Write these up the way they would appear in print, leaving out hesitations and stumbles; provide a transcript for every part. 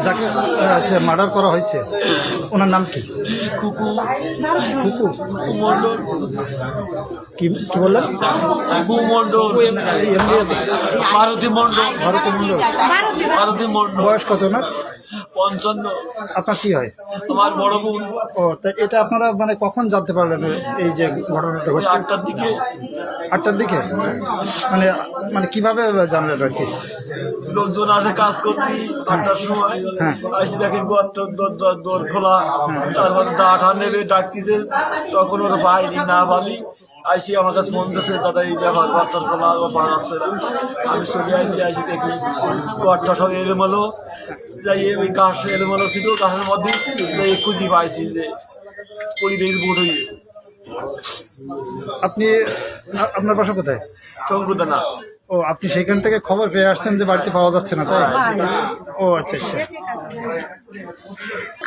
যাকে আচ্ছা মার্ডার করা হয়েছে ওনার নাম কি? খুকু খুকু মন্ডল। কি কি বললেন? খুকু মন্ডল, ভারতী মন্ডল। ভারতী মণ্ডল। ভারতী মন্ডল। বয়স কত ওনার? 55। আপনার কি হয়? আমার বড় বোন। ও তা এটা আপনারা মানে কখন জানতে পারলেন এই যে ঘটনাটা ওই ঘটছে? 8টার দিকে। 8টার দিকে মানে মানে কিভাবে জানলেন আর কি? লোকজন আসে কাজ করতে 8টার সময়। হ্যাঁ। আসি দেখেন দোর খোলা, তারপরে দাঁড়া নেবে ডাকতেছে, তখন ওর বাইরে না বালি আইসি আমার কাছে ফোন দিয়েছে, দাদা এই ব্যাপার গর্তর খোলা ও বাড়াচ্ছে না। আমি চলে আইসি, আসি দেখি গর্ত সব এলোমেলো, যাই ওই ঘাস এলোমেলো ছিল, ঘাসের মধ্যে খুঁজি পাইছি যে পরিবেশ বোর্ড হয়ে। আপনি আপনার বাসা কোথায়? শঙ্কুদানা। ও আপনি সেখান থেকে খবর পেয়ে আসছেন যে বাড়িতে পাওয়া যাচ্ছে না, তাই? ও আচ্ছা আচ্ছা।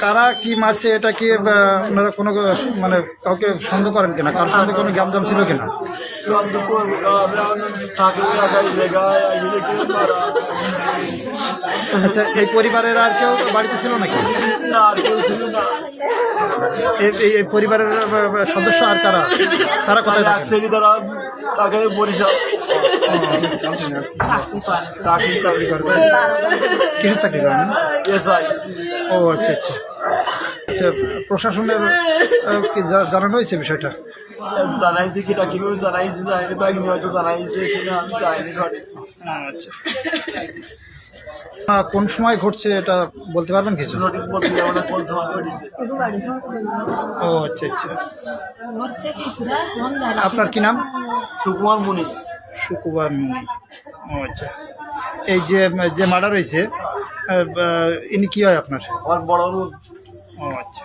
কারা কি মারছে এটা কি আপনারা কোনো মানে কাউকে সন্দেহ করেন কিনা? কারোর সঙ্গে কোনো গ্যামজাম ছিল কিনা? শব্দ করবো থাকে একাই জায়গায় দেখে মারা। আচ্ছা এই পরিবারের আর কেউ বাড়িতে ছিল নাকি? না, আর কেউ ছিল না। এই পরিবারের সদস্য আর কারা? তারা কোথায় থাকেন? রাখছে তারা, তাকে বরিশাল চাকরি করে, তাই? কিসের চাকরি করেন? এসআই। ও আচ্ছা আচ্ছা আচ্ছা। প্রশাসনের কি জানানো হয়েছে বিষয়টা? জানাইছে কিনা, কিভাবে জানাইছে জানি বাহিনী হয়তো জানাইছে কিনা, আমি জানি সঠিক। আচ্ছা। কোন সময় ঘটছে এটা বলতে পারবেন কিছু? সঠিক বলতে যাবো না, কোন সময় ঘটেছে। ও আচ্ছা আচ্ছা। আপনার কি নাম? সুকুমার মুনি। শুকুবার মুনি। ও আচ্ছা। এই যে যে মার্ডার হয়েছে ইনি কি হয় আপনার? আমার বড় বোন। ও আচ্ছা।